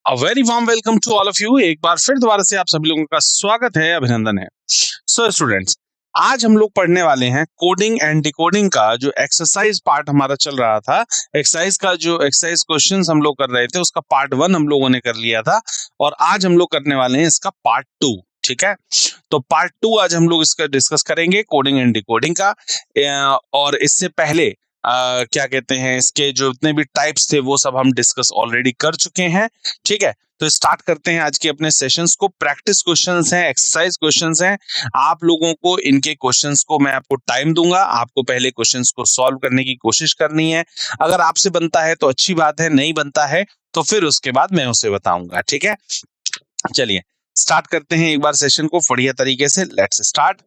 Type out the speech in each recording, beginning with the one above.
A very warm welcome to all of you. एक बार फिर दोबारा से आप सभी लोगों का स्वागत है, अभिनंदन है। सो स्टूडेंट्स, आज हम लोग पढ़ने वाले हैं कोडिंग एंड डिकोडिंग का जो एक्सरसाइज पार्ट हमारा चल रहा था। एक्सरसाइज का जो एक्सरसाइज क्वेश्चंस हम लोग कर रहे थे उसका पार्ट 1 हम लोगों ने कर लिया था और आज हम लोग करने वाले हैं इसका पार्ट 2। ठीक है, तो पार्ट 2 आज हम लोग इसका डिस्कस करेंगे कोडिंग एंड डिकोडिंग का। और इससे पहले क्या कहते हैं, इसके जो इतने भी टाइप्स थे वो सब हम डिस्कस ऑलरेडी कर चुके हैं। ठीक है, तो स्टार्ट करते हैं आज के अपने सेशंस को। प्रैक्टिस क्वेश्चंस हैं, एक्सरसाइज क्वेश्चंस हैं। आप लोगों को इनके क्वेश्चंस को मैं आपको टाइम दूंगा, आपको पहले क्वेश्चंस को सॉल्व करने की कोशिश करनी है। अगर आपसे बनता है तो अच्छी बात है, नहीं बनता है तो फिर उसके बाद मैं उसे बताऊंगा। ठीक है, चलिए स्टार्ट करते हैं एक बार सेशन को बढ़िया तरीके से। Let's start.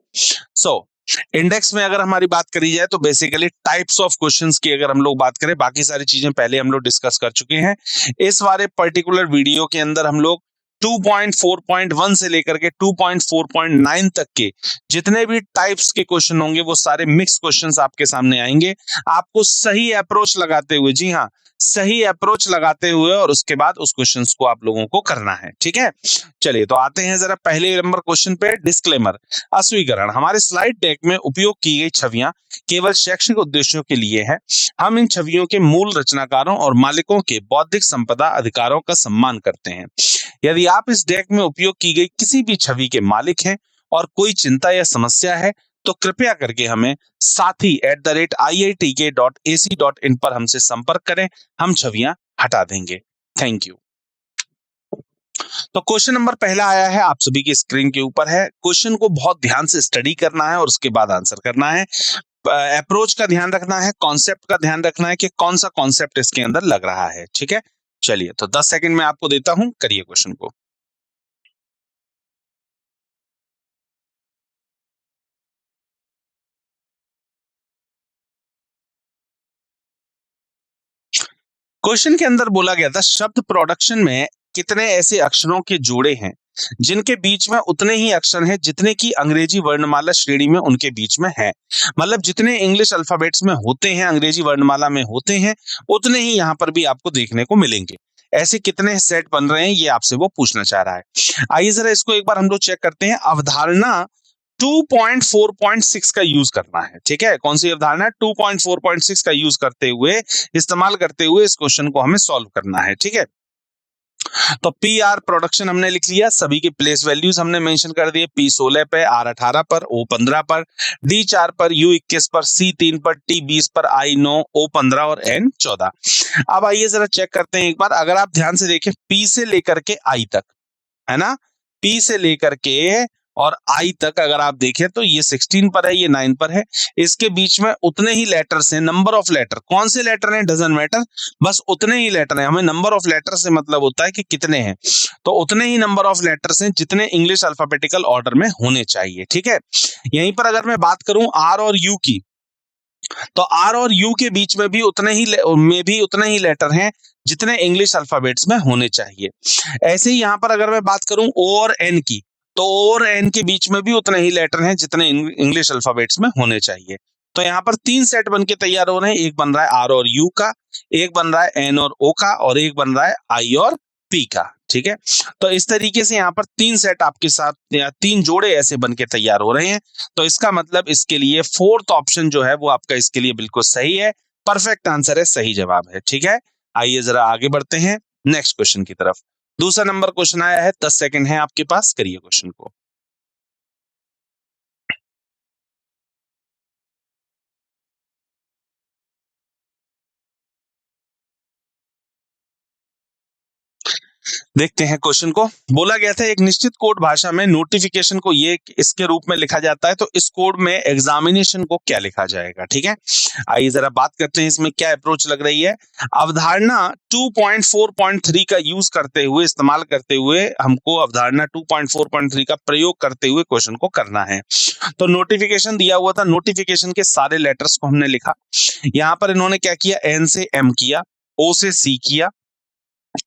सो इंडेक्स में अगर हमारी बात करी जाए तो बेसिकली टाइप्स ऑफ क्वेश्चंस की अगर हम लोग बात करें, बाकी सारी चीजें पहले हम लोग डिस्कस कर चुके हैं। इस वाले पर्टिकुलर वीडियो के अंदर हम लोग 2.4.1 से लेकर के 2.4.9 तक के जितने भी टाइप्स के क्वेश्चन होंगे वो सारे मिक्स क्वेश्चंस आपके सामने आएंगे। आपको सही अप्रोच लगाते हुए, जी हाँ, सही अप्रोच लगाते हुए और उसके बाद उस क्वेश्चंस को आप लोगों को करना है। ठीक है, चलिए तो आते हैं जरा पहले नंबर क्वेश्चन पे। डिस्क्लेमर, अस्वीकरण। हमारे स्लाइड डेक में उपयोग की गई छवियां केवल शैक्षणिक उद्देश्यों के लिए है। हम इन छवियों के मूल रचनाकारों और मालिकों के बौद्धिक संपदा अधिकारों का सम्मान करते हैं। यदि आप इस डेक में उपयोग की गई किसी भी छवि के मालिक हैं और कोई चिंता या समस्या है तो कृपया करके हमें sathi@iitk.ac.in पर हमसे संपर्क करें, हम छवियां हटा देंगे। Thank you. तो क्वेश्चन नंबर पहला आया है, आप सभी की स्क्रीन के ऊपर है। क्वेश्चन को बहुत ध्यान से स्टडी करना है और उसके बाद आंसर करना है। अप्रोच का ध्यान रखना है, कॉन्सेप्ट का ध्यान रखना है कि कौन सा कॉन्सेप्ट इसके अंदर लग रहा है। ठीक है, चलिए तो 10 सेकंड में आपको देता हूं, करिए क्वेश्चन को। क्वेश्चन के अंदर बोला गया था शब्द प्रोडक्शन में कितने ऐसे अक्षरों के जोड़े हैं जिनके बीच में उतने ही अक्षर हैं जितने की अंग्रेजी वर्णमाला श्रेणी में उनके बीच में है। मतलब जितने इंग्लिश अल्फाबेट्स में होते हैं, अंग्रेजी वर्णमाला में होते हैं, उतने ही यहाँ पर भी आपको देखने को मिलेंगे। ऐसे कितने सेट बन रहे हैं ये आपसे वो पूछना चाह रहा है। आइए जरा इसको एक बार हम लोग चेक करते हैं। अवधारणा 2.4.6 का यूज करना है। ठीक है, कौन सी अवधारणा? 2.4.6 का यूज करते हुए, इस्तेमाल करते हुए इस क्वेश्चन को हमें सॉल्व करना है। ठीक है, तो पी आर प्रोडक्शन हमने लिख लिया, सभी के प्लेस वैल्यूज हमने मेंशन कर दिए। पी 16 पे, आर 18 पर, ओ 15 पर, डी 4 पर, यू 21 पर, सी 3 पर, टी 20 पर, आई 9, ओ 15 और एन 14। अब आइए जरा चेक करते हैं एक बार। अगर आप ध्यान से देखें, पी से लेकर के आई तक, है ना, पी से लेकर के और आई तक अगर आप देखें तो ये 16 पर है, ये 9 पर है। इसके बीच में उतने ही लेटर्स हैं। नंबर ऑफ लेटर, कौन से लेटर हैं डजंट मैटर, बस उतने ही लेटर हैं। हमें नंबर ऑफ लेटर से मतलब होता है कि कितने हैं, तो उतने ही नंबर ऑफ लेटर्स हैं जितने इंग्लिश अल्फाबेटिकल ऑर्डर में होने चाहिए। ठीक है, यहीं पर अगर मैं बात करूं आर और यू की, तो आर और यू के बीच में भी उतने ही लेटर हैं जितने इंग्लिश अल्फाबेट्स में होने चाहिए। ऐसे ही यहां पर अगर मैं बात करूं ओ और एन की, तो ओ और एन के बीच में भी उतने ही लेटर हैं जितने इंग्लिश अल्फाबेट्स में होने चाहिए। तो यहाँ पर 3 सेट बन के तैयार हो रहे हैं। एक बन रहा है आर और यू का, एक बन रहा है एन और ओ का, और एक बन रहा है आई और पी का। ठीक है, तो इस तरीके से यहाँ पर 3 सेट आपके साथ, या 3 जोड़े ऐसे बन के तैयार हो रहे हैं। तो इसका मतलब इसके लिए 4th ऑप्शन जो है वो आपका इसके लिए बिल्कुल सही है, परफेक्ट आंसर है, सही जवाब है। ठीक है, आइए जरा आगे बढ़ते हैं नेक्स्ट क्वेश्चन की तरफ। दूसरा नंबर क्वेश्चन आया है, 10 सेकंड है आपके पास, करिए क्वेश्चन को। देखते हैं क्वेश्चन को। बोला गया था एक निश्चित कोड भाषा में नोटिफिकेशन को ये इसके रूप में लिखा जाता है, तो इस कोड में एग्जामिनेशन को क्या लिखा जाएगा? ठीक है, आइए जरा बात करते हैं इसमें क्या अप्रोच लग रही है। अवधारणा 2.4.3 का यूज करते हुए, इस्तेमाल करते हुए, हमको अवधारणा 2.4.3 का प्रयोग करते हुए क्वेश्चन को करना है। तो नोटिफिकेशन दिया हुआ था, नोटिफिकेशन के सारे लेटर्स को हमने लिखा। यहां पर इन्होंने क्या किया, एन से एम किया, ओ से सी किया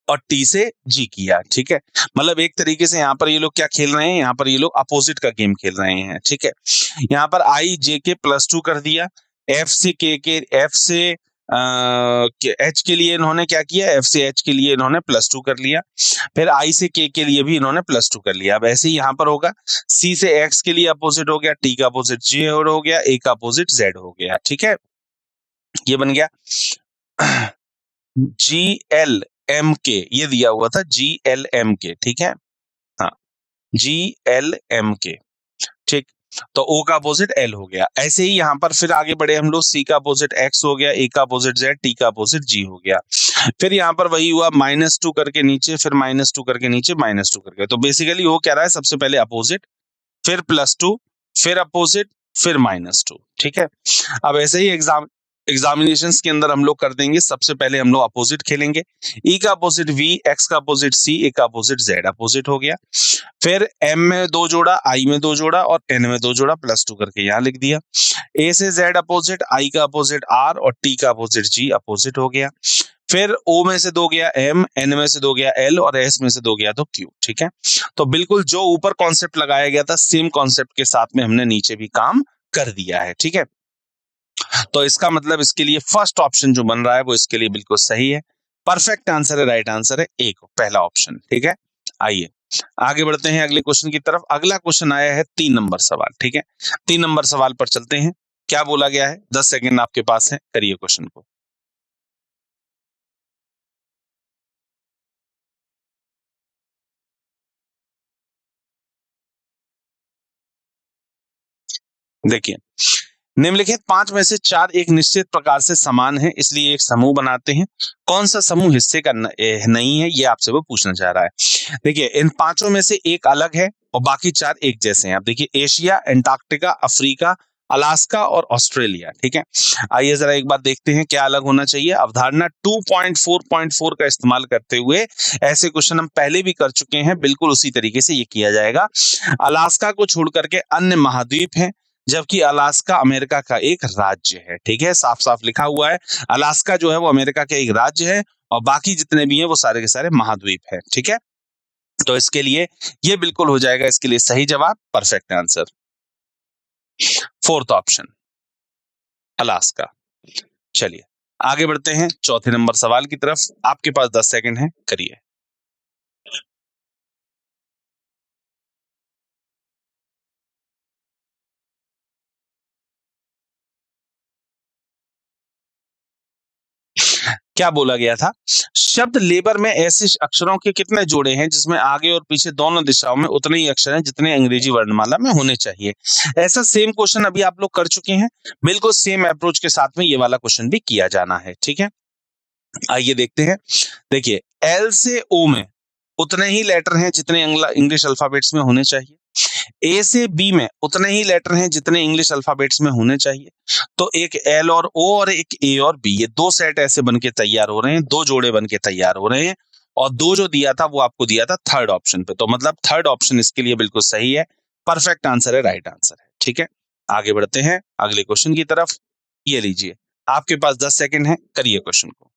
और टी से जी किया। ठीक है, मतलब एक तरीके से यहाँ पर ये लोग क्या खेल रहे हैं, यहाँ पर ये लोग अपोजिट का गेम खेल रहे हैं। ठीक है, यहाँ पर आई जे के +2 कर दिया, एफ से एच के लिए इन्होंने क्या किया, एफ से एच के लिए इन्होंने +2 कर लिया, फिर आई से के लिए भी इन्होंने +2 कर लिया। अब ऐसे ही यहाँ पर होगा, सी से एक्स के लिए अपोजिट हो गया, टी का अपोजिट जी हो गया, ए का अपोजिट जेड हो गया। ठीक है, ये बन गया GLMK, ये दिया हुआ था GLMK। ठीक है, हाँ, GLMK। ठीक, तो O का अपोजिट L हो गया। ऐसे ही यहाँ पर फिर आगे बढ़े हम लोग, C का अपोजिट X हो गया, A का अपोजिट Z, T का अपोजिट G हो गया। फिर यहाँ पर वही हुआ, -2 करके नीचे, फिर -2 करके नीचे, -2 करके। तो बेसिकली वो कह रहा है सबसे पहले अपोजिट, फिर +2, फिर अपोजिट, फिर -2। ठीक है, अब ऐसे ही एग्जामिनेशंस के अंदर हम लोग कर देंगे। सबसे पहले हम लोग अपोजिट खेलेंगे, ई का अपोजिट V, एक्स का अपोजिट C, ए का अपोजिट Z, अपोजिट हो गया। फिर M में 2 जोड़ा, I में 2 जोड़ा और N में 2 जोड़ा, +2 करके यहाँ लिख दिया। A से Z अपोजिट, I का अपोजिट R और T का अपोजिट G, अपोजिट हो गया। फिर O में से 2 गया M, N में से 2 गया L और S में से 2 गया तो Q। ठीक है, तो बिल्कुल जो ऊपर कॉन्सेप्ट लगाया गया था, सेम कॉन्सेप्ट के साथ में हमने नीचे भी काम कर दिया है। ठीक है, तो इसका मतलब इसके लिए फर्स्ट ऑप्शन जो बन रहा है वो इसके लिए बिल्कुल सही है। परफेक्ट आंसर है, राइट आंसर है ए को, पहला ऑप्शन। ठीक है, आइए आगे बढ़ते हैं अगले क्वेश्चन की तरफ। अगला क्वेश्चन आया है 3 नंबर सवाल। ठीक है, 3 नंबर सवाल पर चलते हैं। क्या बोला गया है, 10 सेकंड आपके पास है, करिए क्वेश्चन को। देखिए, निम्नलिखित 5 में से 4 एक निश्चित प्रकार से समान है, इसलिए एक समूह बनाते हैं। कौन सा समूह हिस्से का नहीं है, ये आपसे वो पूछना चाह रहा है। देखिए, इन पांचों में से एक अलग है और बाकी 4 एक जैसे हैं। अब देखिए, एशिया, अंटार्कटिका, अफ्रीका, अलास्का और ऑस्ट्रेलिया। ठीक है, आइए जरा एक बार देखते हैं क्या अलग होना चाहिए। अवधारणा 2.4.4 का इस्तेमाल करते हुए ऐसे क्वेश्चन हम पहले भी कर चुके हैं, बिल्कुल उसी तरीके से ये किया जाएगा। अलास्का को छोड़ करके अन्य महाद्वीप हैं, जबकि अलास्का अमेरिका का एक राज्य है। ठीक है, साफ साफ लिखा हुआ है, अलास्का जो है वो अमेरिका का एक राज्य है और बाकी जितने भी हैं वो सारे के सारे महाद्वीप है। ठीक है, तो इसके लिए ये बिल्कुल हो जाएगा, इसके लिए सही जवाब, perfect answer, fourth option, Alaska. चलिए आगे बढ़ते हैं चौथे नंबर सवाल की तरफ। आपके पास 10 सेकंड है, करिए। क्या बोला गया था, शब्द लेबर में ऐसे अक्षरों के कितने जोड़े हैं जिसमें आगे और पीछे दोनों दिशाओं में उतने ही अक्षर हैं जितने अंग्रेजी वर्णमाला में होने चाहिए। ऐसा सेम क्वेश्चन अभी आप लोग कर चुके हैं, बिल्कुल सेम अप्रोच के साथ में ये वाला क्वेश्चन भी किया जाना है। ठीक है, आइए देखते हैं। देखिए, एल से ओ में उतने ही लेटर हैं जितने इंग्लिश अल्फाबेट्स में होने चाहिए। ए से बी में उतने ही लेटर हैं जितने इंग्लिश अल्फाबेट्स में होने चाहिए। तो एक एल और ओ और एक ए और बी, ये 2 सेट ऐसे बन के तैयार हो रहे हैं, 2 जोड़े बन के तैयार हो रहे हैं। और 2 जो दिया था वो आपको दिया था थर्ड ऑप्शन पे, तो मतलब थर्ड ऑप्शन इसके लिए बिल्कुल सही है, परफेक्ट आंसर है, राइट आंसर है। ठीक है, आगे बढ़ते हैं अगले क्वेश्चन की तरफ। ये लीजिए, आपके पास 10 सेकंड है, करिए क्वेश्चन को।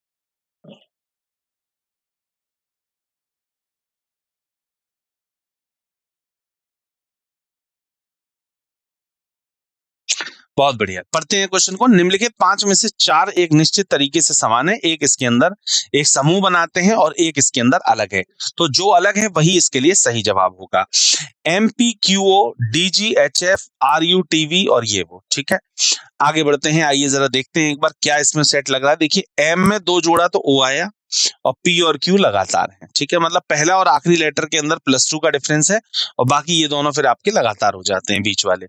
बहुत बढ़िया, पढ़ते हैं क्वेश्चन को। निम्नलिखित 5 में से 4 एक निश्चित तरीके से समान है, एक इसके अंदर एक समूह बनाते हैं और एक इसके अंदर अलग है। तो जो अलग है वही इसके लिए सही जवाब होगा। MPQO, DGHF, RUTV और ये वो। ठीक है, आगे बढ़ते हैं, आइए जरा देखते हैं एक बार क्या इसमें सेट लग रहा है। देखिए, एम में 2 जोड़ा तो ओ आया और पी और क्यू लगातार है। ठीक है, मतलब पहला और आखिरी लेटर के अंदर +2 का डिफरेंस है और बाकी ये दोनों फिर आपके लगातार हो जाते हैं बीच वाले।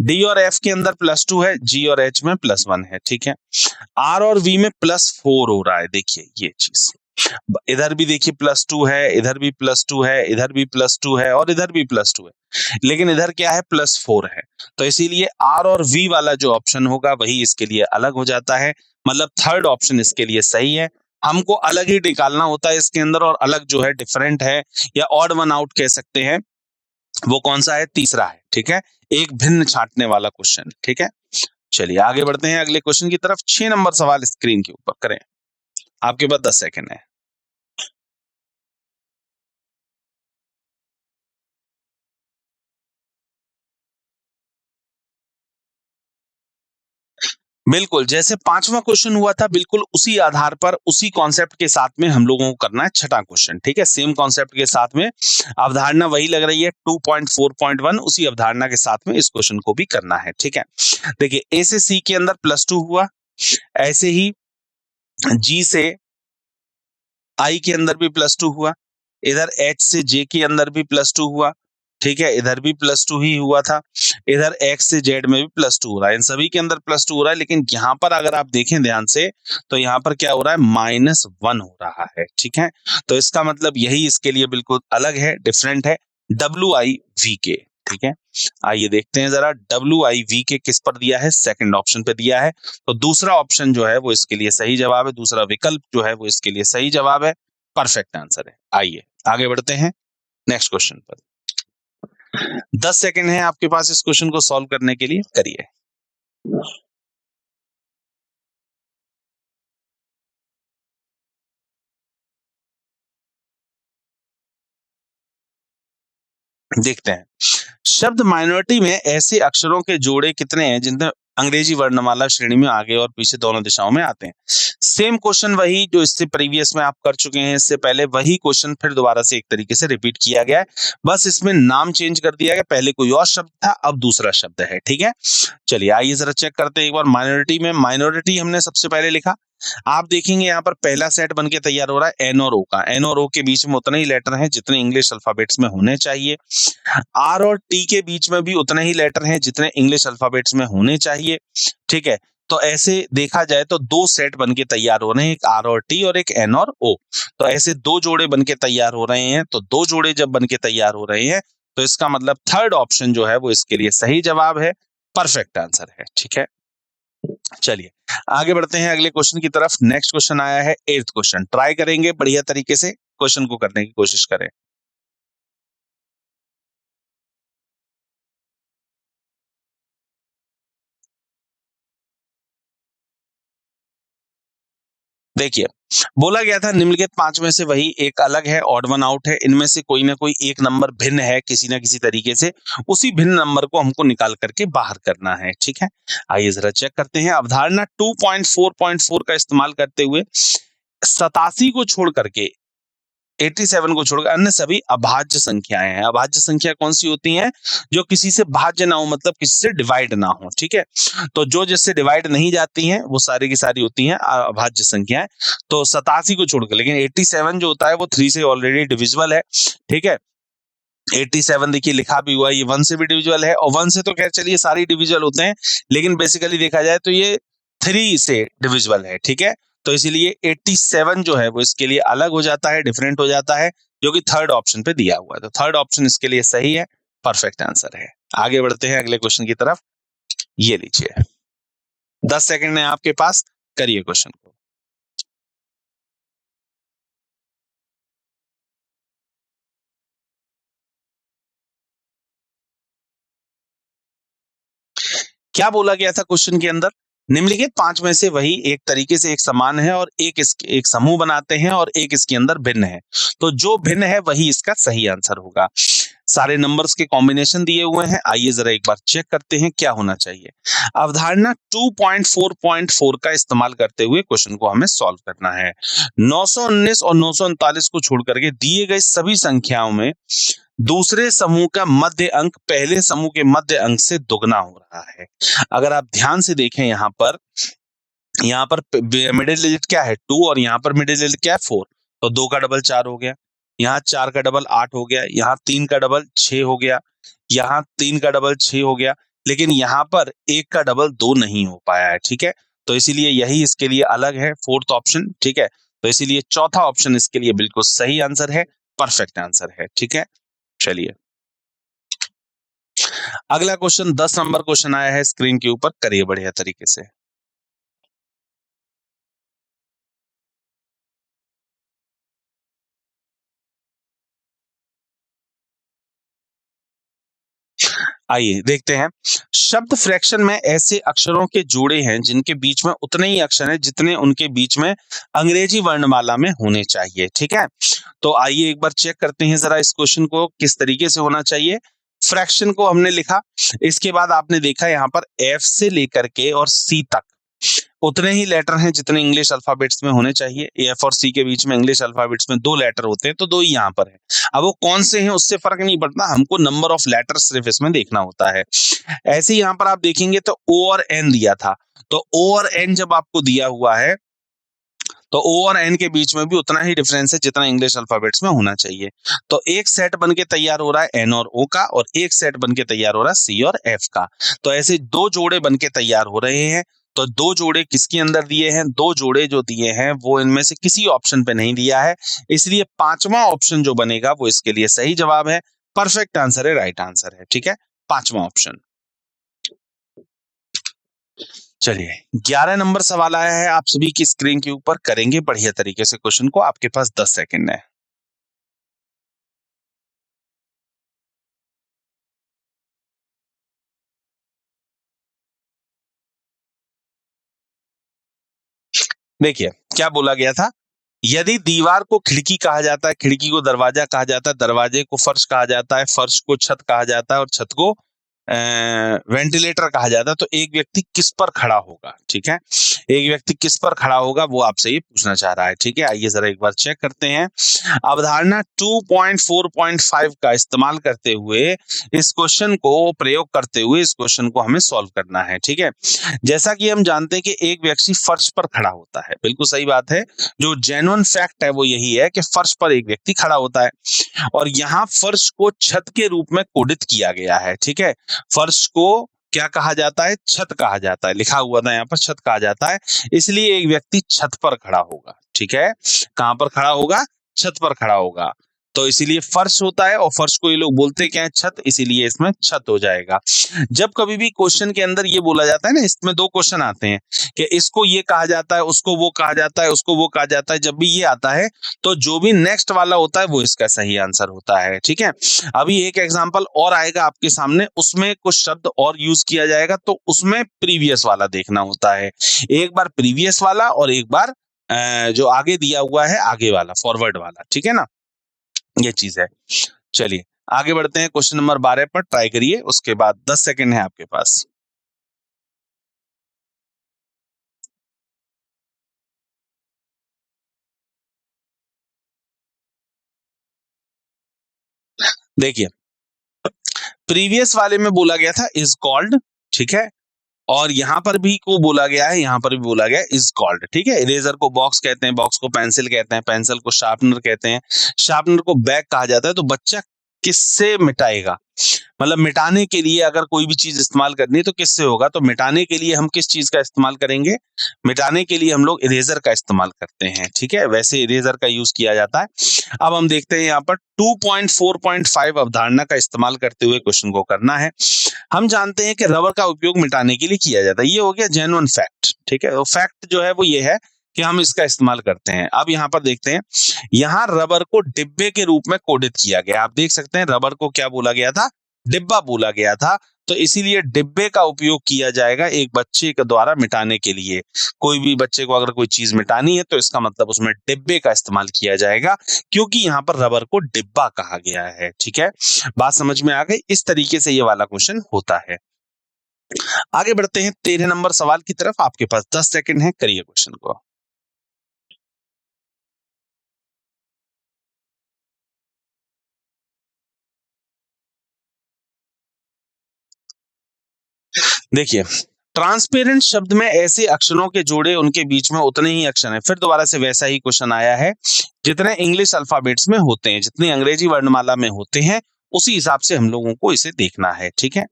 डी और एफ के अंदर +2 है, जी और एच में +1 है। ठीक है, आर और वी में +4 हो रहा है। देखिए ये चीज, इधर भी देखिए +2 है, इधर भी +2 है, इधर भी +2 है और इधर भी +2 है, लेकिन इधर क्या है, +4 है। तो इसीलिए आर और वी वाला जो ऑप्शन होगा वही इसके लिए अलग हो जाता है, मतलब थर्ड ऑप्शन इसके लिए सही है। हमको अलग ही निकालना होता है इसके अंदर, और अलग जो है डिफरेंट है या ऑड वन आउट कह सकते हैं, वो कौन सा है, तीसरा है। ठीक है, एक भिन्न छांटने वाला क्वेश्चन। ठीक है, चलिए आगे बढ़ते हैं अगले क्वेश्चन की तरफ। 6 नंबर सवाल स्क्रीन के ऊपर करें, आपके पास 10 सेकंड है। बिल्कुल, जैसे 5वां क्वेश्चन हुआ था बिल्कुल उसी आधार पर, उसी कॉन्सेप्ट के साथ में हम लोगों को करना है छठा क्वेश्चन, ठीक है? सेम कॉन्सेप्ट के साथ में अवधारणा वही लग रही है 2.4.1 उसी अवधारणा के साथ में इस क्वेश्चन को भी करना है, ठीक है? देखिए ए से सी के अंदर +2 हुआ, ऐसे ही जी से आई के अंदर भी +2 हुआ, इधर एच से जे के अंदर भी +2 हुआ, ठीक है? इधर भी +2 ही हुआ था, इधर एक्स से जेड में भी +2 हो रहा है, इन सभी के अंदर +2 हो रहा है, लेकिन यहाँ पर अगर आप देखें ध्यान से तो यहाँ पर क्या हो रहा है -1 हो रहा है, ठीक है? तो इसका मतलब यही इसके लिए बिल्कुल अलग है, डिफरेंट है, WIV ठीक है? आइए देखते हैं जरा WIV किस पर दिया है, सेकंड ऑप्शन पे दिया है, तो दूसरा ऑप्शन जो है वो इसके लिए सही जवाब है, दूसरा विकल्प जो है वो इसके लिए सही जवाब है, परफेक्ट आंसर है। आइए आगे बढ़ते हैं नेक्स्ट क्वेश्चन पर। 10 सेकंड है आपके पास इस क्वेश्चन को सॉल्व करने के लिए, करिए। देखते हैं शब्द माइनॉरिटी में ऐसे अक्षरों के जोड़े कितने हैं जिनमें अंग्रेजी वर्णमाला श्रेणी में आगे और पीछे दोनों दिशाओं में आते हैं। सेम क्वेश्चन वही जो इससे प्रीवियस में आप कर चुके हैं, इससे पहले वही क्वेश्चन फिर दोबारा से एक तरीके से रिपीट किया गया है, बस इसमें नाम चेंज कर दिया गया, पहले कोई और शब्द था अब दूसरा शब्द है, ठीक है? चलिए आइए जरा चेक करते हैं एक बार। माइनॉरिटी में माइनॉरिटी हमने सबसे पहले लिखा, आप देखेंगे यहाँ पर पहला सेट बनके तैयार हो रहा है एन और ओ का, एन और ओ के बीच में उतने ही लेटर हैं जितने इंग्लिश अल्फाबेट्स में होने चाहिए, आर और टी के बीच में भी उतने ही लेटर हैं जितने इंग्लिश अल्फाबेट्स में होने चाहिए, ठीक है? तो ऐसे देखा जाए तो दो सेट बनके तैयार हो रहे हैं, एक आर और टी और एक एन और ओ, तो ऐसे दो जोड़े बनके तैयार हो रहे हैं, तो दो जोड़े जब बनके तैयार हो रहे हैं तो इसका मतलब थर्ड ऑप्शन जो है वो इसके लिए सही जवाब है, परफेक्ट आंसर है, ठीक है? चलिए आगे बढ़ते हैं अगले क्वेश्चन की तरफ। नेक्स्ट क्वेश्चन आया है 8th क्वेश्चन, ट्राई करेंगे बढ़िया तरीके से क्वेश्चन को करने की कोशिश करें। देखिए बोला गया था निम्नलिखित पांच में से वही एक अलग है, ऑड वन आउट है, इनमें से कोई ना कोई एक नंबर भिन्न है किसी ना किसी तरीके से, उसी भिन्न नंबर को हमको निकाल करके बाहर करना है, ठीक है? आइए जरा चेक करते हैं। अवधारणा 2.4.4 का इस्तेमाल करते हुए 87 को छोड़ करके 87 को छोड़कर अन्य सभी अभाज्य संख्याएं हैं। अभाज्य संख्या कौन सी होती हैं? जो किसी से भाज्य ना हो, मतलब किसी से डिवाइड ना हो, ठीक है? तो जो जिससे डिवाइड नहीं जाती हैं वो सारी की सारी होती हैं अभाज्य संख्याएं। तो 87 को छोड़कर, लेकिन 87 जो होता है वो 3 से ऑलरेडी डिविजिबल है, ठीक है? 87 देखिए लिखा भी हुआ है, ये 1 से भी डिविजिबल है, और 1 से तो खैर चलिए सारी डिविजिबल होते हैं, लेकिन बेसिकली देखा जाए तो ये 3 से डिविजिबल है, ठीक है? तो इसीलिए 87 जो है वो इसके लिए अलग हो जाता है, डिफरेंट हो जाता है, जो कि थर्ड ऑप्शन पे दिया हुआ है, तो थर्ड ऑप्शन इसके लिए सही है, परफेक्ट आंसर है। आगे बढ़ते हैं अगले क्वेश्चन की तरफ, ये लीजिए 10 सेकंड है आपके पास, करिए क्वेश्चन को। क्या बोला गया था क्वेश्चन के अंदर? निम्नलिखित पांच में से वही एक तरीके से एक समान है और एक समूह बनाते हैं और एक इसके अंदर भिन्न है, तो जो भिन्न है वही इसका सही आंसर होगा। सारे नंबर्स के कॉम्बिनेशन दिए हुए हैं, आइए जरा एक बार चेक करते हैं क्या होना चाहिए। अवधारणा 2.4.4 का इस्तेमाल करते हुए क्वेश्चन को हमें सॉल्व करना है। 919 और 939 को छोड़ करके दिए गए सभी संख्याओं में दूसरे समूह का मध्य अंक पहले समूह के मध्य अंक से दुगना हो रहा है। अगर आप ध्यान से देखें यहाँ पर मिडिल डिजिट क्या है 2 और यहाँ पर मिडिल डिजिट क्या है 4, तो 2 का डबल 4 हो गया, यहाँ 4 का डबल 8 हो गया, यहाँ 3 का डबल 6 हो गया, यहाँ 3 का डबल 6 हो गया, लेकिन यहाँ पर 1 का डबल 2 नहीं हो पाया है, ठीक है? तो इसीलिए यही इसके लिए अलग है, फोर्थ ऑप्शन, ठीक है? तो इसीलिए चौथा ऑप्शन इसके लिए बिल्कुल सही आंसर है, परफेक्ट आंसर है, ठीक है? चलिए अगला क्वेश्चन 10 नंबर क्वेश्चन आया है स्क्रीन के ऊपर, करिए बढ़िया तरीके से। आइए देखते हैं। शब्द फ्रैक्शन में ऐसे अक्षरों के जोड़े हैं जिनके बीच में उतने ही अक्षर हैं जितने उनके बीच में अंग्रेजी वर्णमाला में होने चाहिए, ठीक है? तो आइए एक बार चेक करते हैं जरा इस क्वेश्चन को किस तरीके से होना चाहिए। फ्रैक्शन को हमने लिखा, इसके बाद आपने देखा यहाँ पर एफ से लेकर के और सी तक उतने ही लेटर हैं जितने इंग्लिश अल्फाबेट्स में होने चाहिए। एफ और सी के बीच में इंग्लिश अल्फाबेट्स में 2 लेटर होते हैं, तो 2 ही यहाँ पर है। अब वो कौन से हैं उससे फर्क नहीं पड़ता, हमको नंबर ऑफ लेटर्स सिर्फ इसमें देखना होता है। ऐसे ही यहाँ पर आप देखेंगे तो ओ और एन दिया था, तो ओ और एन जब आपको दिया हुआ है तो ओ और एन के बीच में भी उतना ही डिफरेंस है जितना इंग्लिश अल्फाबेट्स में होना चाहिए। तो एक सेट बन के तैयार हो रहा है एन और ओ का, और एक सेट बन के तैयार हो रहा है सी और एफ का। तो ऐसे 2 जोड़े बन के तैयार हो रहे हैं। तो 2 जोड़े किसके अंदर दिए हैं? 2 जोड़े जो दिए हैं वो इनमें से किसी ऑप्शन पे नहीं दिया है, इसलिए 5वां ऑप्शन जो बनेगा वो इसके लिए सही जवाब है। परफेक्ट आंसर है, राइट आंसर है। ठीक है, 5वां ऑप्शन। चलिए 11 नंबर सवाल आया है आप सभी की स्क्रीन के ऊपर, करेंगे बढ़िया तरीके से क्वेश्चन को। आपके पास 10 सेकंड है। देखिए क्या बोला गया था, यदि दीवार को खिड़की कहा जाता है, खिड़की को दरवाजा कहा जाता है, दरवाजे को फर्श कहा जाता है, फर्श को छत कहा जाता है और छत को वेंटिलेटर कहा जाता है, तो एक व्यक्ति किस पर खड़ा होगा? ठीक है, एक व्यक्ति किस पर खड़ा होगा वो आपसे ये पूछना चाह रहा है। ठीक है, आइए जरा एक बार चेक करते हैं। अवधारणा 2.4.5 का इस्तेमाल करते हुए इस क्वेश्चन को प्रयोग करते हुए इस क्वेश्चन को हमें सॉल्व करना है। ठीक है, जैसा कि हम जानते हैं कि एक व्यक्ति फर्श पर खड़ा होता है, बिल्कुल सही बात है। जो जेन्युइन फैक्ट है वो यही है कि फर्श पर एक व्यक्ति खड़ा होता है, और यहाँ फर्श को छत के रूप में कोडित किया गया है। ठीक है, फर्श को क्या कहा जाता है? छत कहा जाता है, लिखा हुआ था यहाँ पर छत कहा जाता है, इसलिए एक व्यक्ति छत पर खड़ा होगा। ठीक है, कहां पर खड़ा होगा? छत पर खड़ा होगा। तो इसीलिए फर्श होता है, और फर्श को ये लोग बोलते क्या है? छत, इसीलिए इसमें छत हो जाएगा। जब कभी भी क्वेश्चन के अंदर ये बोला जाता है ना, इसमें 2 क्वेश्चन आते हैं कि इसको ये कहा जाता है, उसको वो कहा जाता है, उसको वो कहा जाता है, जब भी ये आता है तो जो भी नेक्स्ट वाला होता है वो इसका सही आंसर होता है। ठीक है, अभी एक एग्जांपल और आएगा आपके सामने, उसमें कुछ शब्द और यूज किया जाएगा, तो उसमें प्रीवियस वाला देखना होता है। एक बार प्रीवियस वाला और एक बार जो आगे दिया हुआ है आगे वाला, फॉरवर्ड वाला। ठीक है ना, ये चीज है। चलिए आगे बढ़ते हैं, क्वेश्चन नंबर 12 पर ट्राई करिए, उसके बाद 10 सेकंड है आपके पास। देखिए प्रीवियस वाले में बोला गया था इज कॉल्ड, ठीक है, और यहां पर भी को बोला गया है, यहां पर भी बोला गया है इज कॉल्ड। ठीक है, इरेजर को बॉक्स कहते हैं, बॉक्स को पेंसिल कहते हैं, पेंसिल को शार्पनर कहते हैं, शार्पनर को बैग कहा जाता है। तो बच्चा किससे मिटाएगा? मतलब मिटाने के लिए अगर कोई भी चीज इस्तेमाल करनी है तो किससे होगा? तो मिटाने के लिए हम किस चीज का इस्तेमाल करेंगे? मिटाने के लिए हम लोग इरेजर का इस्तेमाल करते हैं। ठीक है, वैसे इरेजर का यूज किया जाता है। अब हम देखते हैं यहाँ पर 2.4.5 अवधारणा का इस्तेमाल करते हुए क्वेश्चन को करना है। हम जानते हैं कि रबर का उपयोग मिटाने के लिए किया जाता है, ये हो गया जेन्युइन फैक्ट। ठीक है, तो फैक्ट जो है वो ये है कि हम इसका इस्तेमाल करते हैं। अब यहाँ पर देखते हैं, यहाँ रबर को डिब्बे के रूप में कोडित किया गया। आप देख सकते हैं रबर को क्या बोला गया था? डिब्बा बोला गया था। तो इसीलिए डिब्बे का उपयोग किया जाएगा एक बच्चे के द्वारा मिटाने के लिए। कोई भी बच्चे को अगर कोई चीज मिटानी है तो इसका मतलब उसमें डिब्बे का इस्तेमाल किया जाएगा, क्योंकि यहाँ पर रबर को डिब्बा कहा गया है। ठीक है, बात समझ में आ गई? इस तरीके से ये वाला क्वेश्चन होता है। आगे बढ़ते हैं 13 नंबर सवाल की तरफ, आपके पास 10 सेकंड है, करिए क्वेश्चन को। देखिए ट्रांसपेरेंट शब्द में ऐसे अक्षरों के जोड़े उनके बीच में उतने ही अक्षर हैं। फिर दोबारा से वैसा ही क्वेश्चन आया है, जितने इंग्लिश अल्फाबेट्स में होते हैं, जितने अंग्रेजी वर्णमाला में होते हैं, उसी हिसाब से हम लोगों को इसे देखना है। ठीक है,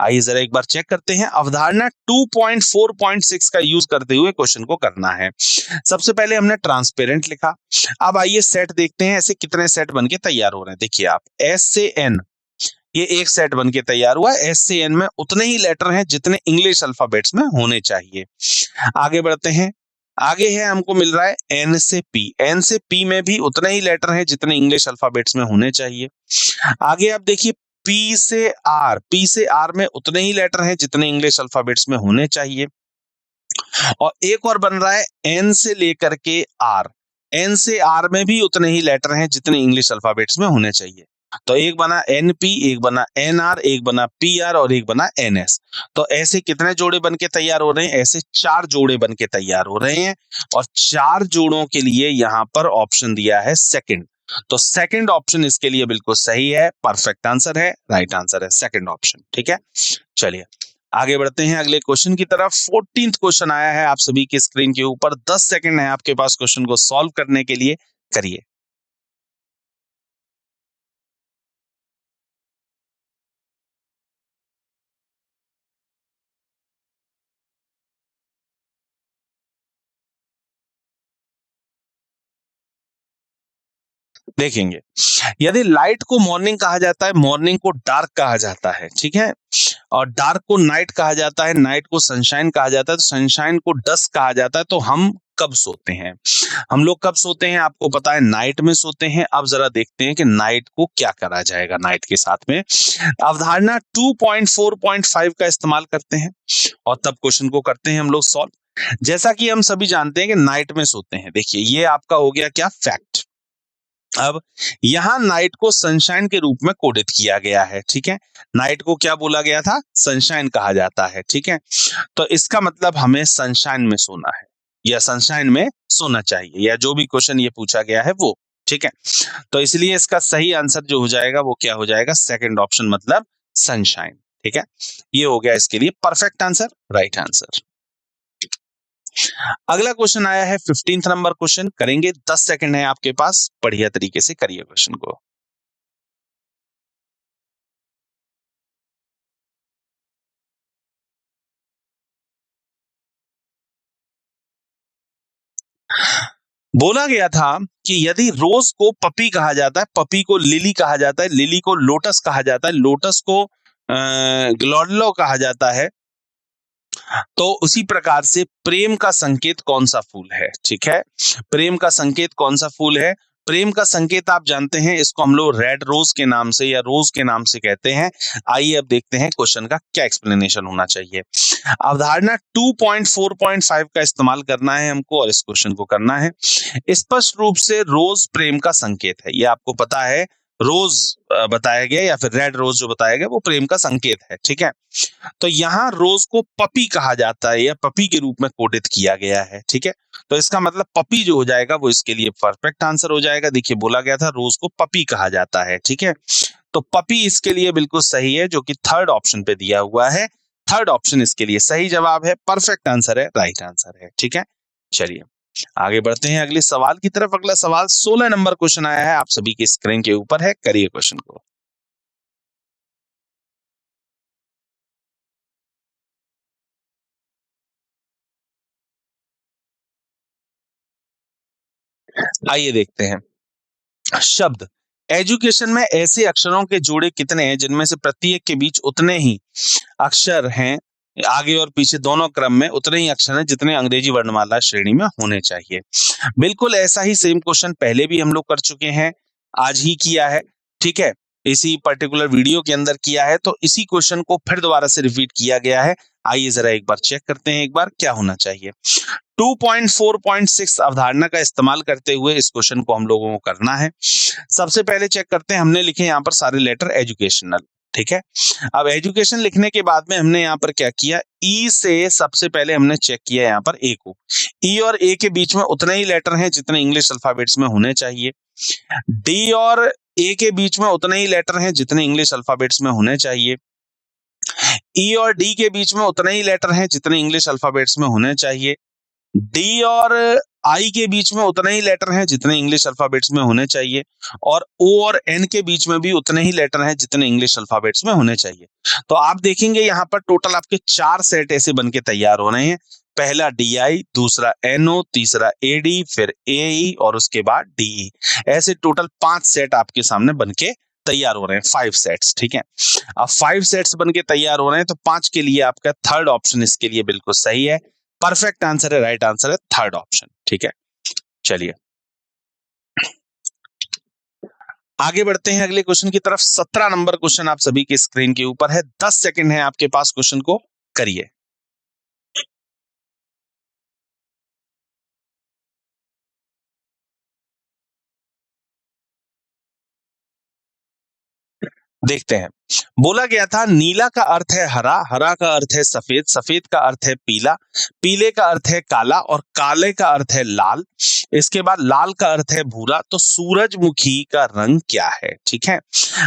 आइए जरा एक बार चेक करते हैं। अवधारणा 2.4.6 का यूज करते हुए क्वेश्चन को करना है। सबसे पहले हमने ट्रांसपेरेंट लिखा। अब आइए सेट देखते हैं, ऐसे कितने सेट बन के तैयार हो रहे हैं। देखिए आप, एस से एन, ये एक सेट बन के तैयार हुआ है। एस से एन में उतने ही लेटर हैं जितने इंग्लिश अल्फाबेट्स में होने चाहिए। आगे बढ़ते हैं, आगे है हमको मिल रहा है एन से पी, एन से पी में भी उतने ही लेटर हैं जितने इंग्लिश अल्फाबेट्स में होने चाहिए। आगे आप देखिए पी से आर, पी से आर में उतने ही लेटर हैं जितने इंग्लिश अल्फाबेट्स में होने चाहिए। और एक और बन रहा है एन से लेकर के आर, एन से आर में भी उतने ही लेटर हैं जितने इंग्लिश अल्फाबेट्स में होने चाहिए। तो एक बना एनपी, एक बना एनआर, एक बना पीआर और एक बना एनएस। तो ऐसे कितने जोड़े बन के तैयार हो रहे हैं? ऐसे 4 जोड़े बन के तैयार हो रहे हैं और 4 जोड़ों के लिए यहां पर ऑप्शन दिया है सेकंड। तो सेकंड ऑप्शन इसके लिए बिल्कुल सही है, परफेक्ट आंसर है, राइट आंसर है सेकंड ऑप्शन। ठीक है, चलिए आगे बढ़ते हैं अगले क्वेश्चन की तरफ। 14th क्वेश्चन आया है आप सभी की स्क्रीन के ऊपर। 10 सेकंड है आपके पास क्वेश्चन को सॉल्व करने के लिए, करिए। देखेंगे, यदि लाइट को मॉर्निंग कहा जाता है, मॉर्निंग को डार्क कहा जाता है, ठीक है, और डार्क को नाइट कहा जाता है, नाइट को सनशाइन कहा जाता है, तो सनशाइन को डस्क कहा जाता है। तो हम कब सोते हैं? हम लोग कब सोते हैं आपको पता है, नाइट में सोते हैं। अब जरा देखते हैं कि नाइट को क्या करा जाएगा नाइट के साथ में। अवधारणा 2.4.5 का इस्तेमाल करते हैं और तब क्वेश्चन को करते हैं हम लोग सॉल्व। जैसा कि हम सभी जानते हैं कि नाइट में सोते हैं, देखिए ये आपका हो गया क्या, फैक्ट। अब यहां नाइट को सनशाइन के रूप में कोडित किया गया है, ठीक है। नाइट को क्या बोला गया था? सनशाइन कहा जाता है, ठीक है। तो इसका मतलब हमें सनशाइन में सोना है या सनशाइन में सोना चाहिए, या जो भी क्वेश्चन ये पूछा गया है वो, ठीक है। तो इसलिए इसका सही आंसर जो हो जाएगा वो क्या हो जाएगा? सेकंड ऑप्शन, मतलब सनशाइन। ठीक है, ये हो गया इसके लिए परफेक्ट आंसर, राइट आंसर। अगला क्वेश्चन आया है 15th नंबर क्वेश्चन, करेंगे। 10 सेकंड है आपके पास, बढ़िया तरीके से करिए क्वेश्चन को। बोला गया था कि यदि रोज को पपी कहा जाता है, पपी को लिली कहा जाता है, लिली को लोटस कहा जाता है, लोटस को ग्लोडलो कहा जाता है, तो उसी प्रकार से प्रेम का संकेत कौन सा फूल है? ठीक है, प्रेम का संकेत कौन सा फूल है? प्रेम का संकेत आप जानते हैं, इसको हम लोग रेड रोज के नाम से या रोज के नाम से कहते हैं। आइए अब देखते हैं क्वेश्चन का क्या एक्सप्लेनेशन होना चाहिए। अवधारणा 2.4.5 का इस्तेमाल करना है हमको और इस क्वेश्चन को करना है। स्पष्ट रूप से रोज प्रेम का संकेत है, ये आपको पता है। रोज बताया गया या फिर रेड रोज जो बताया गया वो प्रेम का संकेत है, ठीक है। तो यहाँ रोज को पपी कहा जाता है या पपी के रूप में कोडित किया गया है, ठीक है। तो इसका मतलब पपी जो हो जाएगा वो इसके लिए परफेक्ट आंसर हो जाएगा। देखिए बोला गया था रोज को पपी कहा जाता है, ठीक है। तो पपी इसके लिए बिल्कुल सही है, जो कि थर्ड ऑप्शन पे दिया हुआ है। थर्ड ऑप्शन इसके लिए सही जवाब है, परफेक्ट आंसर है, राइट आंसर है, ठीक है। चलिए आगे बढ़ते हैं अगले सवाल की तरफ। अगला सवाल 16 नंबर क्वेश्चन आया है, आप सभी की स्क्रीन के ऊपर है, करिए क्वेश्चन को। आइए देखते हैं। शब्द एजुकेशन में ऐसे अक्षरों के जोड़े कितने हैं जिनमें से प्रत्येक के बीच उतने ही अक्षर हैं, आगे और पीछे दोनों क्रम में उतने ही अक्षर हैं जितने अंग्रेजी वर्णमाला श्रेणी में होने चाहिए। बिल्कुल ऐसा ही सेम क्वेश्चन पहले भी हम लोग कर चुके हैं, आज ही किया है, ठीक है। इसी पर्टिकुलर वीडियो के अंदर किया है, तो इसी क्वेश्चन को फिर दोबारा से रिपीट किया गया है। आइए जरा एक बार चेक करते हैं, एक बार क्या होना चाहिए। 2.4.6 अवधारणा का इस्तेमाल करते हुए इस क्वेश्चन को हम लोगों को करना है। सबसे पहले चेक करते हैं, हमने लिखे यहाँ पर सारे लेटर एजुकेशनल, ठीक है। अब एजुकेशन लिखने के बाद में हमने यहाँ पर क्या किया, ई से सबसे पहले हमने चेक किया यहाँ पर ए को। ई और ए के बीच में उतने ही लेटर हैं जितने इंग्लिश अल्फाबेट्स में होने चाहिए। डी और ए के बीच में उतने ही लेटर हैं जितने इंग्लिश अल्फाबेट्स में होने चाहिए। ई और डी के बीच में उतने ही लेटर हैं जितने इंग्लिश अल्फाबेट्स में होने चाहिए। डी और आई के बीच में उतने ही लेटर हैं जितने इंग्लिश अल्फाबेट्स में होने चाहिए, और ओ और एन के बीच में भी उतने ही लेटर हैं जितने इंग्लिश अल्फाबेट्स में होने चाहिए। तो आप देखेंगे यहाँ पर टोटल आपके 4 सेट ऐसे बन के तैयार हो रहे हैं। पहला डी आई, दूसरा एन ओ, तीसरा ए डी, फिर ए ई और उसके बाद डी ई। ऐसे टोटल 5 सेट आपके सामने बन के तैयार हो रहे हैं, 5 सेट्स, ठीक है। अब 5 सेट्स बन के तैयार हो रहे हैं, तो 5 के लिए आपका थर्ड ऑप्शन इसके लिए बिल्कुल सही है, परफेक्ट आंसर है, राइट आंसर है थर्ड ऑप्शन, ठीक है। चलिए आगे बढ़ते हैं अगले क्वेश्चन की तरफ। 17 नंबर क्वेश्चन आप सभी की स्क्रीन के ऊपर है, 10 सेकंड है आपके पास, क्वेश्चन को करिए। देखते हैं। बोला गया था नीला का अर्थ है हरा, हरा का अर्थ है सफेद, सफेद का अर्थ है पीला, पीले का अर्थ है काला और काले का अर्थ है लाल। इसके बाद लाल का अर्थ है भूरा। तो सूरजमुखी का रंग क्या है? ठीक है,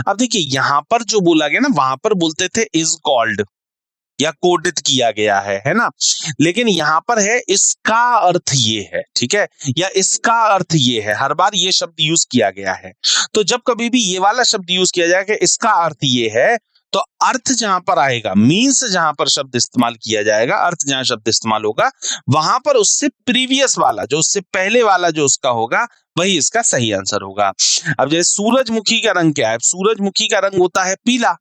अब देखिए यहां पर जो बोला गया ना, वहां पर बोलते थे इज कॉल्ड या कोडित किया गया है ना, लेकिन यहाँ पर है इसका अर्थ ये है, ठीक है, या इसका अर्थ ये है। हर बार ये शब्द यूज किया गया है। तो जब कभी भी ये वाला शब्द यूज किया जाएगा इसका अर्थ ये है, तो अर्थ जहां पर आएगा, मीन्स जहां पर शब्द इस्तेमाल किया जाएगा, अर्थ जहां शब्द इस्तेमाल होगा, वहां पर उससे प्रीवियस वाला, जो उससे पहले वाला जो उसका होगा, वही इसका सही आंसर होगा। अब जैसे सूरजमुखी का रंग क्या है? सूरजमुखी का रंग होता है पीला।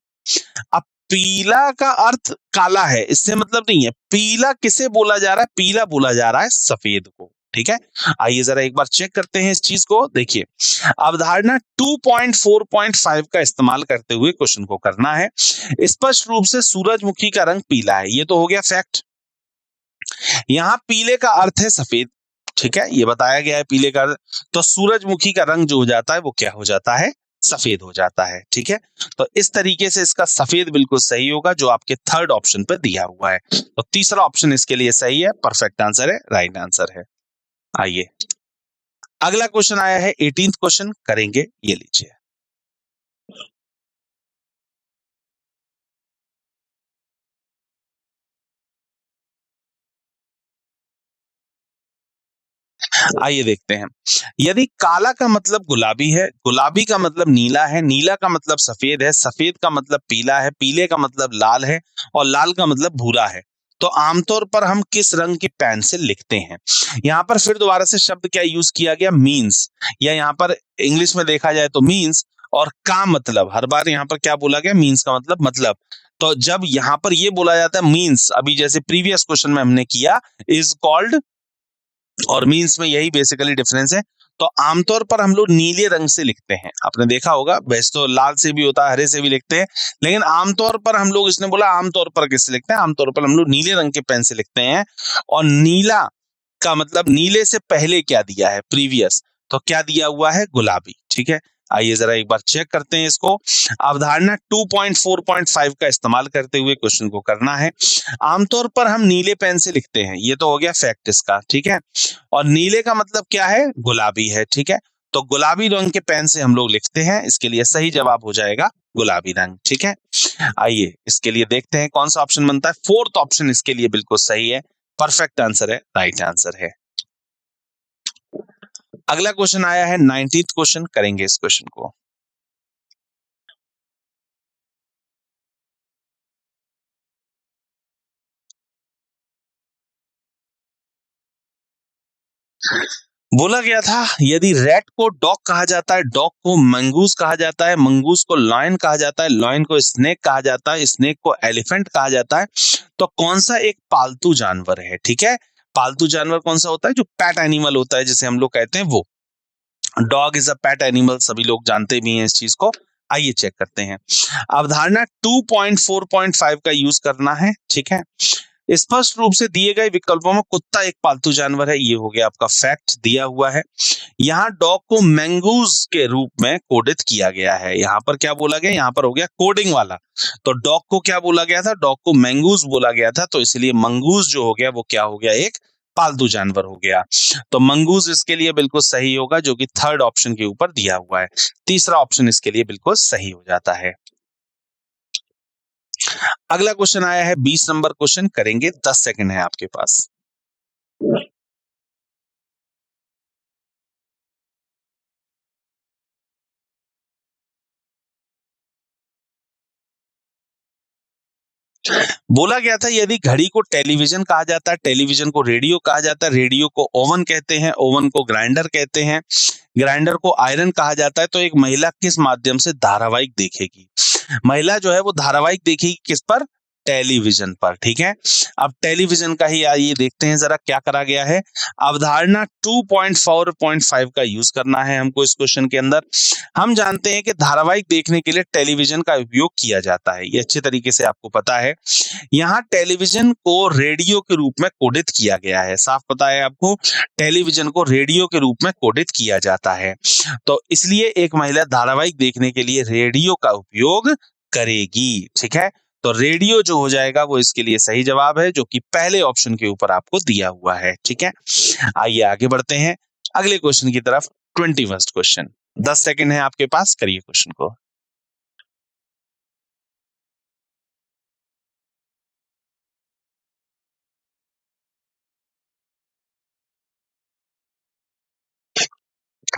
अब पीला का अर्थ काला है, इससे मतलब नहीं है। पीला किसे बोला जा रहा है? पीला बोला जा रहा है सफेद को। ठीक है, आइए जरा एक बार चेक करते हैं इस चीज को। देखिए, अवधारणा 2.4.5 का इस्तेमाल करते हुए क्वेश्चन को करना है। स्पष्ट रूप से सूरजमुखी का रंग पीला है, ये तो हो गया फैक्ट। यहां पीले का अर्थ है सफेद, ठीक है, ये बताया गया है पीले का। तो सूरजमुखी का रंग जो हो जाता है वो क्या हो जाता है? सफेद हो जाता है। ठीक है, तो इस तरीके से इसका सफेद बिल्कुल सही होगा, जो आपके थर्ड ऑप्शन पर दिया हुआ है। तो तीसरा ऑप्शन इसके लिए सही है, परफेक्ट आंसर है, राइट आंसर है। आइए अगला क्वेश्चन आया है, 18th क्वेश्चन करेंगे, ये लीजिए। आइए देखते हैं। यदि काला का मतलब गुलाबी है, गुलाबी का मतलब नीला है, नीला का मतलब सफेद है, सफेद का मतलब पीला है, पीले का मतलब लाल है और लाल का मतलब भूरा है, तो आमतौर पर हम किस रंग की पेन से लिखते हैं? यहाँ पर फिर दोबारा से शब्द क्या यूज किया गया? मीन्स, या यहाँ पर इंग्लिश में देखा जाए तो मीन्स, और का मतलब, हर बार यहाँ पर क्या बोला गया? मीन्स का मतलब। तो जब यहाँ पर ये बोला जाता है मीन्स, अभी जैसे प्रीवियस क्वेश्चन में हमने किया इज कॉल्ड और मीन्स में यही बेसिकली डिफरेंस है। तो आमतौर पर हम लोग नीले रंग से लिखते हैं, आपने देखा होगा, वैसे तो लाल से भी होता है, हरे से भी लिखते हैं, लेकिन आमतौर पर हम लोग, इसने बोला आमतौर पर किससे लिखते हैं, आमतौर पर हम लोग नीले रंग के पेन से लिखते हैं। और नीला का मतलब, नीले से पहले क्या दिया है? प्रीवियस, तो क्या दिया हुआ है? गुलाबी। ठीक है, आइए जरा एक बार चेक करते हैं इसको। अवधारणा 2.4.5 का इस्तेमाल करते हुए क्वेश्चन को करना है। आमतौर पर हम नीले पेन से लिखते हैं, ये तो हो गया फैक्ट इसका, ठीक है, और नीले का मतलब क्या है? गुलाबी है। ठीक है, तो गुलाबी रंग के पेन से हम लोग लिखते हैं, इसके लिए सही जवाब हो जाएगा गुलाबी रंग। ठीक है, आइए इसके लिए देखते हैं कौन सा ऑप्शन बनता है। फोर्थ ऑप्शन इसके लिए बिल्कुल सही है, परफेक्ट आंसर है, राइट आंसर है। अगला क्वेश्चन आया है 19th क्वेश्चन, करेंगे इस क्वेश्चन को। बोला गया था यदि रैट को डॉग कहा जाता है, डॉग को मंगूस कहा जाता है, मंगूस को लॉयन कहा जाता है, लॉयन को स्नेक कहा जाता है, स्नेक को एलिफेंट कहा जाता है, तो कौन सा एक पालतू जानवर है? ठीक है, पालतू जानवर कौन सा होता है? जो पेट एनिमल होता है, जिसे हम लोग कहते हैं वो। Dog is a pet animal, सभी लोग जानते भी हैं इस चीज को। आइए चेक करते हैं। अवधारणा 2.4.5 का यूज करना है। ठीक है, स्पष्ट रूप से दिए गए विकल्पों में कुत्ता एक पालतू जानवर है, ये हो गया आपका फैक्ट दिया हुआ है। यहाँ डॉग को मैंगूज के रूप में कोडित किया गया है। यहाँ पर क्या बोला गया? यहाँ पर हो गया कोडिंग वाला। तो डॉग को क्या बोला गया था? डॉग को मैंगूज बोला गया था, तो इसलिए मंगूज जो हो गया वो क्या हो गया? एक पालतू जानवर हो गया। तो मंगूज इसके लिए बिल्कुल सही होगा, जो कि थर्ड ऑप्शन के ऊपर दिया हुआ है। तीसरा ऑप्शन इसके लिए बिल्कुल सही हो जाता है। अगला क्वेश्चन आया है 20 नंबर क्वेश्चन, करेंगे, 10 सेकंड है आपके पास। बोला गया था यदि घड़ी को टेलीविजन कहा जाता है, टेलीविजन को रेडियो कहा जाता है, रेडियो को ओवन कहते हैं, ओवन को ग्राइंडर कहते हैं, ग्राइंडर को आयरन कहा जाता है, तो एक महिला किस माध्यम से धारावाहिक देखेगी? महिला जो है वो धारावाहिक देखेगी किस पर? टेलीविजन पर। ठीक है, अब टेलीविजन का ही आइए देखते हैं जरा क्या करा गया है। अवधारणा 2.4.5 का यूज करना है हमको इस क्वेश्चन के अंदर। हम जानते हैं कि धारावाहिक देखने के लिए टेलीविजन का उपयोग किया जाता है, ये अच्छे तरीके से आपको पता है। यहाँ टेलीविजन को रेडियो के रूप में कोडित किया गया है, साफ पता है आपको, टेलीविजन को रेडियो के रूप में कोडित किया जाता है। तो इसलिए एक महिला धारावाहिक देखने के लिए रेडियो का उपयोग करेगी। ठीक है, तो रेडियो जो हो जाएगा वो इसके लिए सही जवाब है, जो कि पहले ऑप्शन के ऊपर आपको दिया हुआ है। ठीक है, आइए आगे बढ़ते हैं अगले क्वेश्चन की तरफ। 21st क्वेश्चन, 10 सेकंड है आपके पास, करिए क्वेश्चन को।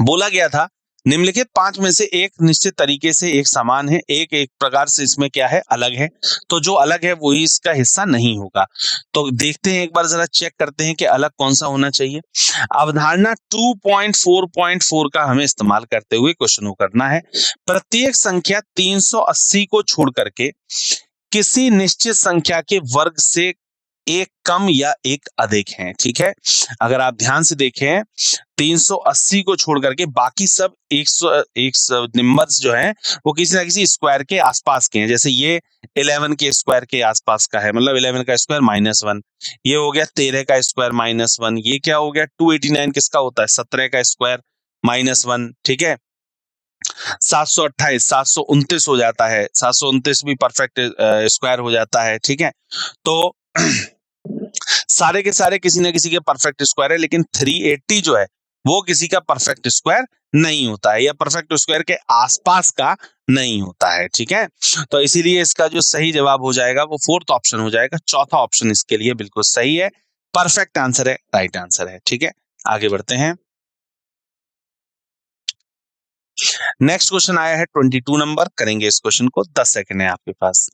बोला गया था निम्नलिखित 5 में से एक निश्चित तरीके से एक समान है, एक एक प्रकार से इसमें क्या है, अलग है। तो जो अलग है वही इसका हिस्सा नहीं होगा। तो देखते हैं, एक बार जरा चेक करते हैं कि अलग कौन सा होना चाहिए। अवधारणा 2.4.4 का हमें इस्तेमाल करते हुए क्वेश्चन को करना है। प्रत्येक संख्या 380 को छोड़ करके किसी निश्चित संख्या के वर्ग से एक कम या एक अधिक है। ठीक है, अगर आप ध्यान से देखें 380 को छोड़ करके बाकी सब 100 नंबर्स जो हैं वो किसी ना किसी स्क्वायर के आसपास के हैं। जैसे ये 11 के स्क्वायर के आसपास का है, मतलब 11 का स्क्वायर -1। ये हो गया 13 का स्क्वायर -1। ये क्या हो गया 289 किसका होता है, 17 का स्क्वायर -1। ठीक है, 728 729 हो जाता है, 729 भी परफेक्ट स्क्वायर हो जाता है। ठीक है, तो सारे के सारे किसी ना किसी के परफेक्ट स्क्वायर है, लेकिन 380 जो है वो किसी का परफेक्ट स्क्वायर नहीं होता है, या परफेक्ट स्क्वायर के आसपास का नहीं होता है। ठीक है, तो इसीलिए इसका जो सही जवाब हो जाएगा वो 4th ऑप्शन हो जाएगा। चौथा ऑप्शन इसके लिए बिल्कुल सही है, परफेक्ट आंसर है, राइट आंसर है। ठीक है, आगे बढ़ते हैं। नेक्स्ट क्वेश्चन आया है 22 नंबर, करेंगे इस क्वेश्चन को, 10 सेकंड है आपके पास।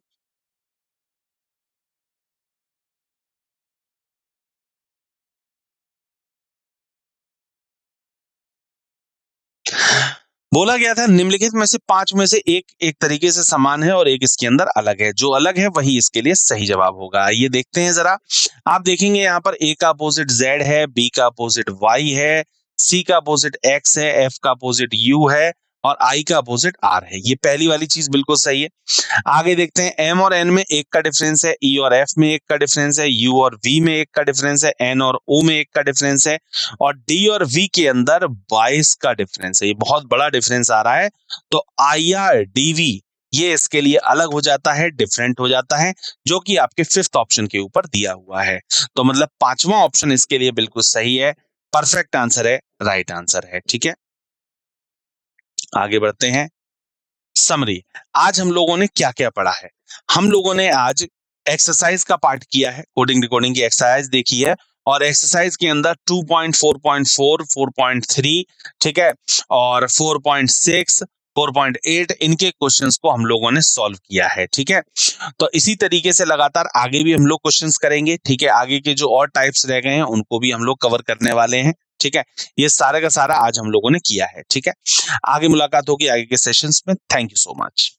बोला गया था निम्नलिखित में से 5 में से एक एक तरीके से समान है और एक इसके अंदर अलग है। जो अलग है वही इसके लिए सही जवाब होगा। ये देखते हैं जरा, आप देखेंगे यहाँ पर ए का अपोजिट जेड है, बी का अपोजिट वाई है, सी का अपोजिट एक्स है, एफ का अपोजिट यू है और आई का अपोजिट आर है। ये पहली वाली चीज बिल्कुल सही है। आगे देखते हैं, एम और एन में एक का डिफरेंस है, ई और एफ में एक का डिफरेंस है, यू और वी में एक का डिफरेंस है, एन और ओ में एक का डिफरेंस है और डी और वी के अंदर 22 का डिफरेंस है। ये बहुत बड़ा डिफरेंस आ रहा है। तो आई आर डी वी ये इसके लिए अलग हो जाता है, डिफरेंट हो जाता है, जो कि आपके 5th ऑप्शन के ऊपर दिया हुआ है। तो मतलब 5वां ऑप्शन इसके लिए बिल्कुल सही है, परफेक्ट आंसर है, राइट आंसर है। ठीक है, आगे बढ़ते हैं। समरी, आज हम लोगों ने क्या क्या पढ़ा है। हम लोगों ने आज एक्सरसाइज का पार्ट किया है, कोडिंग डिकोडिंग की एक्सरसाइज देखी है और एक्सरसाइज के अंदर 2.4.4 4.3 ठीक है और 4.6 4.8 इनके क्वेश्चंस को हम लोगों ने सॉल्व किया है। ठीक है, तो इसी तरीके से लगातार आगे भी हम लोग क्वेश्चंस करेंगे। ठीक है, आगे के जो और टाइप्स रह गए हैं उनको भी हम लोग कवर करने वाले हैं। ठीक है, ये सारा का सारा आज हम लोगों ने किया है। ठीक है, आगे मुलाकात होगी आगे के सेशंस में। Thank you so much.